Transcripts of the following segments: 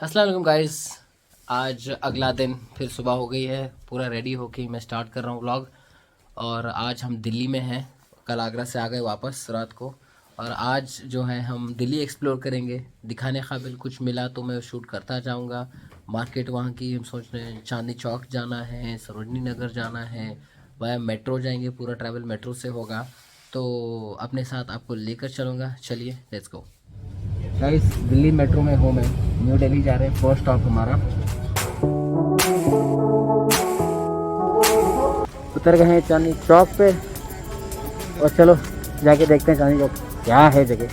अस्सलाम वालेकुम गाइस। आज अगला दिन फिर सुबह हो गई है, पूरा रेडी होके मैं स्टार्ट कर रहा हूँ व्लॉग। और आज हम दिल्ली में हैं, कल आगरा से आ गए वापस रात को। और आज जो है हम दिल्ली एक्सप्लोर करेंगे, दिखाने काबिल कुछ मिला तो मैं शूट करता जाऊँगा। मार्केट वहाँ की हम सोच रहे हैं, चांदनी चौक जाना है, सरोजनी नगर जाना है, वह मेट्रो जाएंगे, पूरा ट्रैवल मेट्रो से होगा। तो अपने साथ आपको लेकर चलूँगा, चलिए let's go. Guys Delhi metro में हूँ मैं, न्यू दिल्ली जा रहे हैं, फर्स्ट स्टॉप हमारा। उतर गए हैं चांदनी चौक पे और चलो जाके देखते हैं चांदनी चौक क्या है जगह।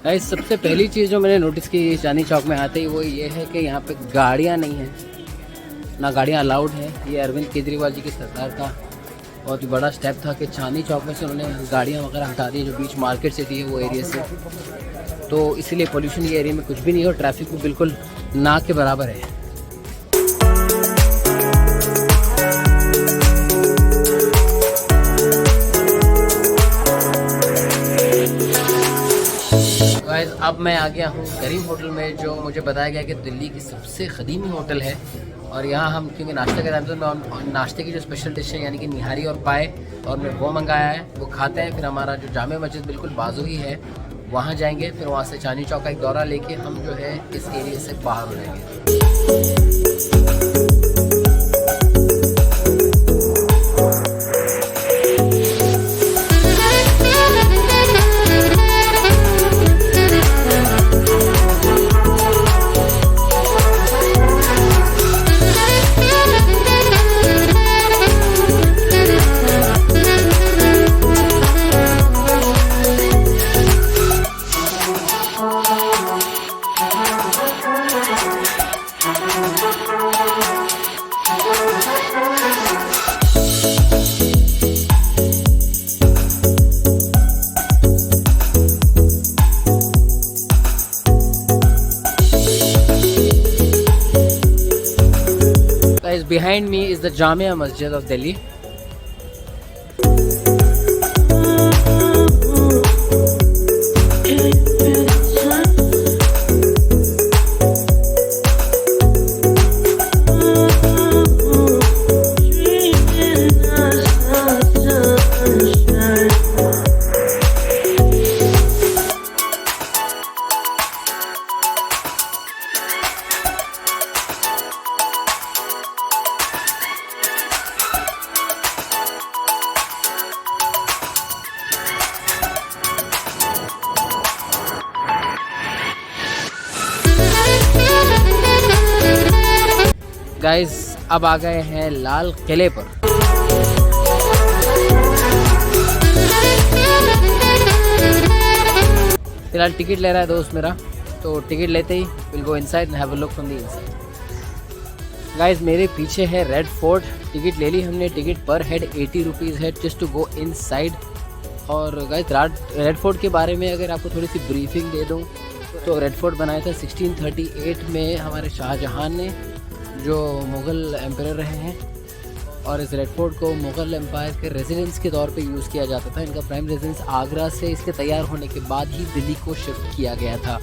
गाइस सबसे पहली चीज़ जो मैंने नोटिस की चांदनी चौक में आते ही वो ये है कि यहाँ पे गाड़ियाँ नहीं हैं, ना गाड़ियाँ अलाउड है। ये अरविंद केजरीवाल जी की सरकार का बहुत ही बड़ा स्टेप था कि चांदनी चौक में से उन्होंने गाड़ियाँ वगैरह हटा दी जो बीच मार्केट से थी वो एरिया से। तो इसीलिए पोल्यूशन ये एरिया में कुछ भी नहीं है और ट्रैफिक भी बिल्कुल ना के बराबर है। गाइस अब मैं आ गया हूँ करीम होटल में, जो मुझे बताया गया कि दिल्ली की सबसे क़दीमी होटल है। और यहाँ हम क्योंकि नाश्ते के टाइम तो नाश्ते की जो स्पेशल डिश है यानी कि निहारी और पाए, और मैं वो मंगाया है, वो खाते हैं। फिर हमारा जो जामे मस्जिद बिल्कुल बाजू ही है वहाँ जाएंगे, फिर वहाँ से चांदनी चौक का एक दौरा लेके हम जो है इस एरिया से बाहर हो जाएंगे। Behind me is the Jamia Masjid of Delhi. Guys अब आ गए हैं लाल किले पर। फिलहाल टिकट ले रहा है दोस्त मेरा, तो टिकट लेते he will go inside and have a look from the inside. Guys मेरे पीछे है रेड फोर्ट, टिकट ले ली हमने। टिकट पर हेड 80 रुपीज़ है जस्ट टू गो इनसाइड। और गाइस रेड फोर्ट के बारे में अगर आपको थोड़ी सी ब्रीफिंग दे दूँ तो रेड फोर्ट बनाया था 1638 में हमारे शाहजहां ने, जो मुग़ल एम्परर रहे हैं। और इस रेड फोर्ट को मुग़ल एम्पायर के रेजिडेंस के तौर पे यूज़ किया जाता था। इनका प्राइम रेजिडेंस आगरा से इसके तैयार होने के बाद ही दिल्ली को शिफ्ट किया गया था।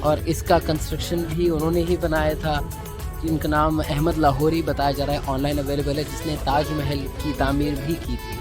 और इसका कंस्ट्रक्शन भी उन्होंने ही बनाया था, जिनका नाम अहमद लाहौरी बताया जा रहा है, ऑनलाइन अवेलेबल है, जिसने ताजमहल की तामीर भी की थी।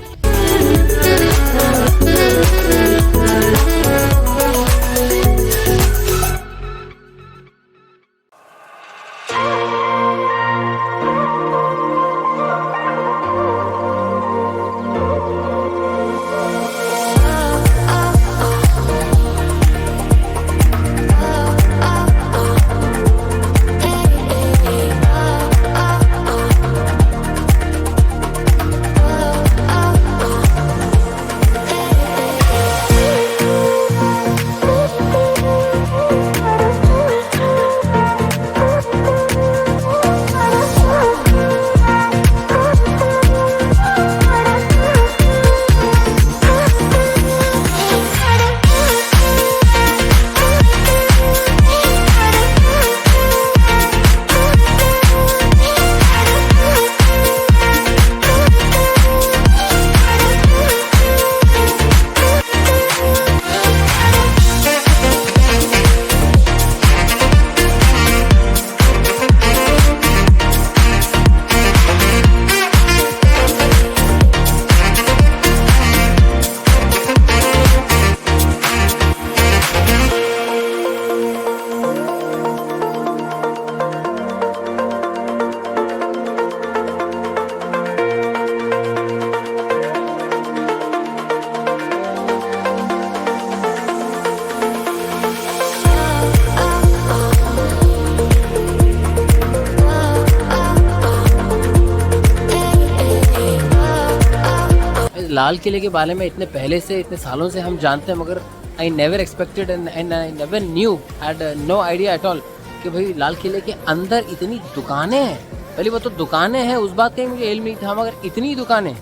लाल किले के बारे में इतने पहले से, इतने सालों से हम जानते हैं, मगर I never expected and I never knew, had no idea at all कि भाई लाल किले के अंदर इतनी दुकानें हैं। पहली बात तो दुकानें हैं, उस बात का ही मुझे इल्म नहीं था, मगर इतनी दुकानें,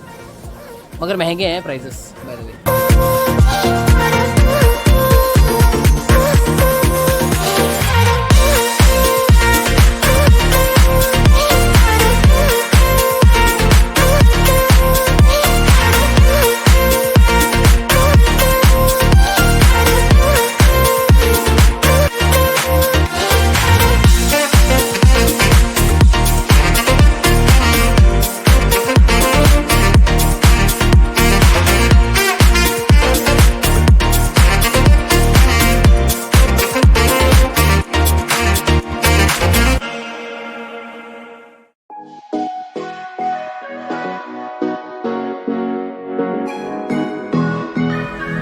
मगर महंगे हैं prices by the way.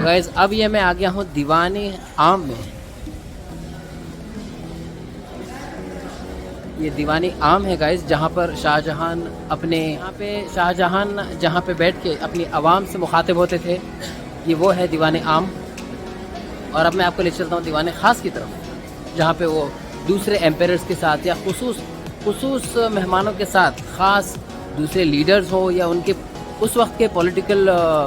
Guys अब ये मैं आ गया हूँ दीवाने आम में। ये दीवाने आम है गाइस, जहाँ पर शाहजहान अपने जहाँ पे बैठ के अपनी आवाम से मुखातिब होते थे, ये वो है दीवाने आम। और अब मैं आपको ले चलता हूँ दीवाने ख़ास की तरफ, जहाँ पे वो दूसरे एम्पायर्स के साथ या खुसूस मेहमानों के साथ, ख़ास दूसरे लीडर्स हो या उनके उस वक्त के पॉलिटिकल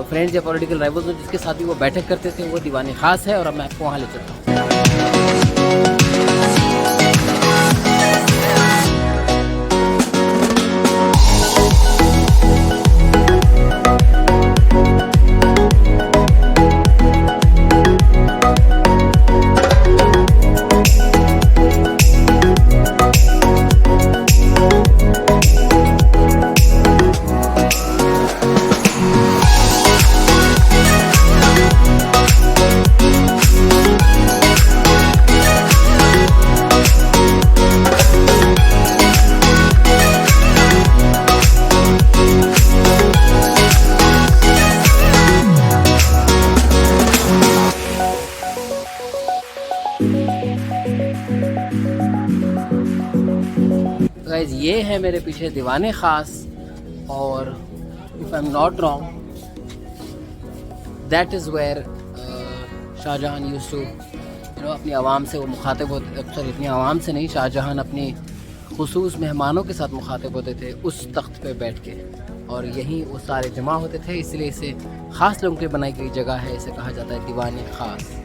फ्रेंड्स या पॉलिटिकल राइवल्स हो जिसके साथ भी वो बैठक करते थे, वो दीवाने ख़ास है। और अब मैं आपको वहाँ ले चलता हूँ। गाइस ये है मेरे पीछे दीवाने ख़ास, और if I am not wrong that is where Shahjahan used to अपनी आवाम से वो मुखातिब होते, सॉरी अपनी आवाम से नहीं, शाहजहान अपनी खुसूस मेहमानों के साथ मुखातिब होते थे उस तख्त पे बैठ के, और यहीं वो सारे जमा होते थे, इसलिए इसे ख़ास लोगों के लिए बनाई गई जगह है, इसे कहा जाता है दीवाने ख़ास।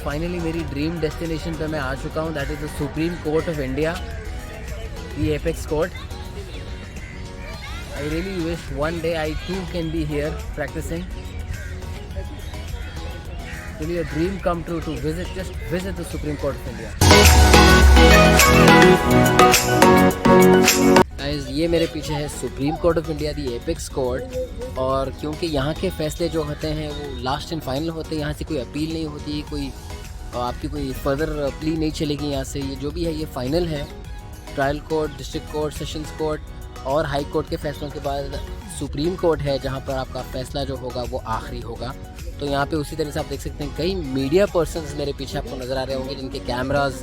फाइनली मेरी ड्रीम डेस्टिनेशन पे मैं आ चुका हूँ, that is the supreme court of India, the apex court. I really wish one day I too can be here practicing. Really a dream come true to visit the Supreme Court of India. Guys, ये मेरे पीछे है supreme court of India, the apex court. और क्योंकि यहाँ के फैसले जो होते हैं वो लास्ट एंड फाइनल होते हैं, यहाँ से कोई अपील नहीं होती, कोई आपकी कोई फर्दर प्ली नहीं चलेगी यहाँ से। ये जो भी है ये फाइनल है। Trial court, district court, sessions court और हाई कोर्ट के फैसलों के बाद सुप्रीम कोर्ट है जहाँ पर आपका फ़ैसला जो होगा वो आखिरी होगा। तो यहाँ पे उसी तरह से आप देख सकते हैं कई मीडिया पर्सन्स मेरे पीछे आपको नज़र आ रहे होंगे, जिनके कैमराज,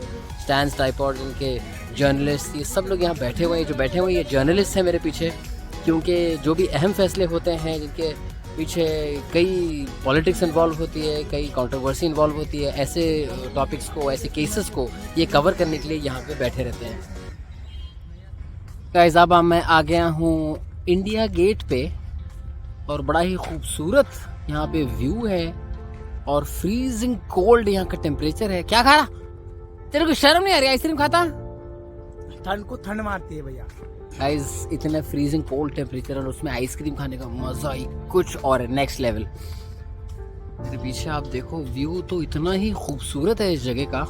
स्टैंड्स, ट्राइपॉड, जिनके जर्नलिस्ट, ये सब लोग यहाँ बैठे हुए हैं। जो बैठे हुए हैं ये जर्नलिस्ट हैं मेरे पीछे, क्योंकि जो भी अहम फैसले होते हैं जिनके पीछे कई पॉलिटिक्स इन्वॉल्व होती है, कई कंट्रोवर्सी इन्वॉल्व होती है, ऐसे टॉपिक्स को, ऐसे केसेस को ये कवर करने के लिए यहाँ पे बैठे रहते हैं। गाइस अब मैं आ गया हूँ इंडिया गेट पे और बड़ा ही खूबसूरत यहाँ पे व्यू है और फ्रीजिंग कोल्ड यहाँ का टेम्परेचर है। क्या खा रहा? तेरे को शर्म नहीं आ रही? आइसक्रीम खाता? ठंड को ठंड मारती है भैया। गाइस इतना फ्रीजिंग कोल्ड टेम्परेचर और उसमें आइसक्रीम खाने का मज़ा ही कुछ और है, नेक्स्ट लेवल। मेरे पीछे आप देखो व्यू तो इतना ही खूबसूरत है इस जगह का।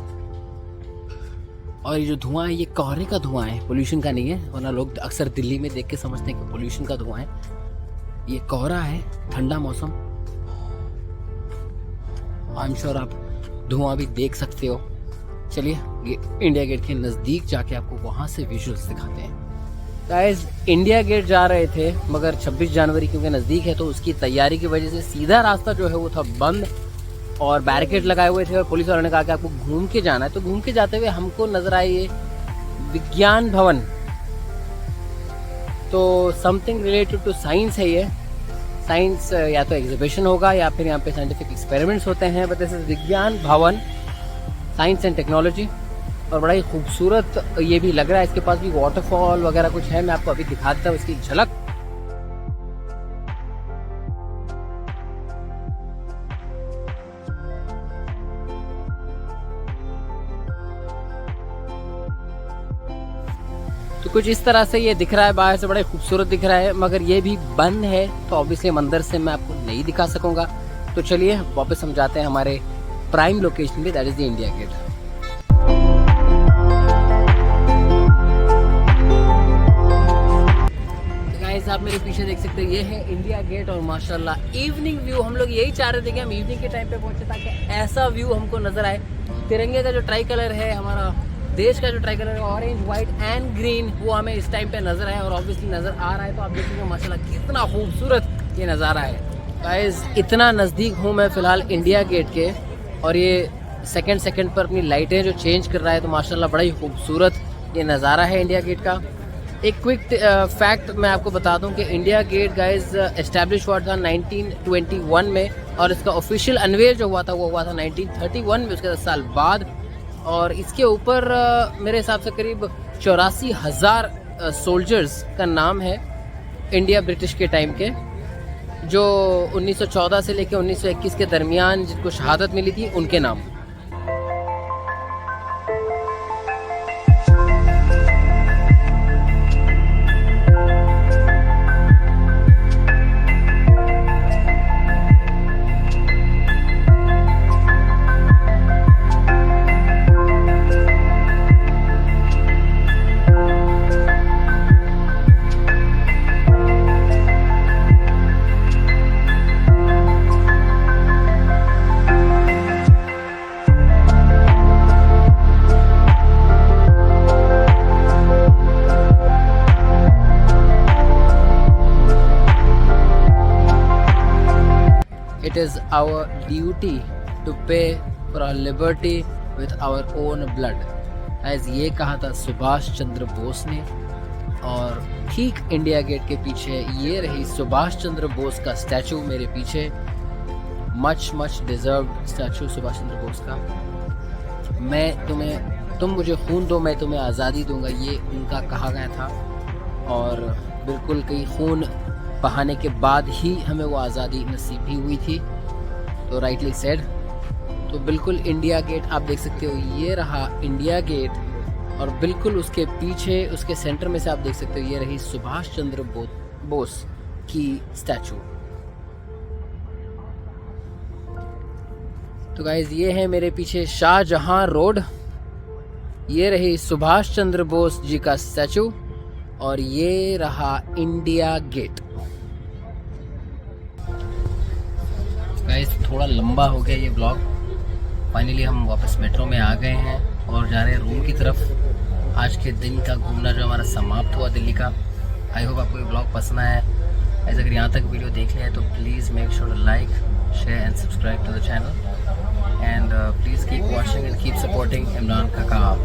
और ये जो धुआं है ये कोहरे का धुआं है, पोल्यूशन का नहीं है, वरना लोग अक्सर दिल्ली में देख के समझते हैं कि पोल्यूशन का धुआं है। ये कोहरा है, ठंडा मौसम। आई एम श्योर आप धुआं भी देख सकते हो। चलिए ये इंडिया गेट के नज़दीक जाके आपको वहाँ से विजुअल्स दिखाते हैं। गाइस इंडिया गेट जा रहे थे, मगर 26 जनवरी क्योंकि नज़दीक है तो उसकी तैयारी की वजह से सीधा रास्ता जो है वो था बंद और बैरिकेड लगाए हुए थे और पुलिस वालों ने कहा कि आपको घूम के जाना है। तो घूम के जाते हुए हमको नजर आए ये विज्ञान भवन, तो समथिंग रिलेटेड टू साइंस है ये। साइंस या तो एग्जीबिशन होगा या फिर यहाँ पे साइंटिफिक एक्सपेरिमेंट्स होते हैं, बट दिस इज विज्ञान भवन साइंस एंड टेक्नोलॉजी। और बड़ा ही खूबसूरत ये भी लग रहा है। इसके पास भी वाटरफॉल वगैरह कुछ है, मैं आपको अभी दिखा देता हूँ इसकी झलक। तो कुछ इस तरह से ये दिख रहा है, बाहर से बड़ा खूबसूरत दिख रहा है, मगर ये भी बंद है तो ऑब्वियसली हम अंदर से मैं आपको नहीं दिखा सकूंगा। तो चलिए वापस हम जाते हैं हमारे प्राइम लोकेशन पे, that is the India Gate. तो गाइस आप मेरे पीछे देख सकते हैं ये है इंडिया गेट और माशाल्लाह इवनिंग व्यू। हम लोग यही चाह रहे थे कि हम इवनिंग के टाइम पे पहुंचे ताकि ऐसा व्यू हमको नजर आए। तिरंगे का जो ट्राई कलर है, हमारा देश का जो ट्राई कलर है ऑरेंज व्हाइट एंड ग्रीन, वो हमें इस टाइम पे नजर आए और ऑब्वियसली नजर आ रहा है। तो आप देखेंगे माशाल्लाह कितना खूबसूरत ये नज़ारा है। गाइस इतना नज़दीक हूँ मैं फ़िलहाल इंडिया गेट के, और ये सेकंड पर अपनी लाइटें जो चेंज कर रहा है, तो माशाल्लाह बड़ा ही खूबसूरत ये नज़ारा है इंडिया गेट का। एक क्विक फैक्ट मैं आपको बता दूं कि इंडिया गेट गाइस एस्टैब्लिश हुआ था 1921 में और इसका ऑफिशियल अनवेयर जो हुआ था वो हुआ था 1931 में, उसके 10 साल बाद। और इसके ऊपर मेरे हिसाब से करीब 84,000 सोल्जर्स का नाम है इंडिया ब्रिटिश के टाइम के, जो 1914 से लेकर 1921 के दरमियान जिनको शहादत मिली थी उनके नाम। It is our duty to pay for our liberty with our own blood. As ये कहा था सुभाष चंद्र बोस ने। और ठीक इंडिया गेट के पीछे ये रही सुभाष चंद्र बोस का स्टैचू मेरे पीछे, much deserved statue Subhash Chandra Bose का। तुम मुझे खून दो मैं तुम्हें आज़ादी दूंगा, ये उनका कहा गया था। और बिल्कुल कई खून बहाने के बाद ही हमें वो आज़ादी नसीब भी हुई थी, तो राइटली सेड। तो बिल्कुल इंडिया गेट आप देख सकते हो, ये रहा इंडिया गेट, और बिल्कुल उसके पीछे उसके सेंटर में से आप देख सकते हो ये रही सुभाष चंद्र बोस की स्टैचू। तो गाइज ये है मेरे पीछे शाहजहां रोड, ये रही सुभाष चंद्र बोस जी का स्टैचू, और ये रहा इंडिया गेट। गाइस थोड़ा लंबा हो गया ये ब्लॉग। फाइनली हम वापस मेट्रो में आ गए हैं और जा रहे हैं रूम की तरफ। आज के दिन का घूमना जो हमारा समाप्त हुआ दिल्ली का। आई होप आपको ये ब्लॉग पसंद आया है। ऐसे अगर यहाँ तक वीडियो देख लिया है तो please make sure to like, share and subscribe to the channel, and please keep watching and keep supporting Imran का काम।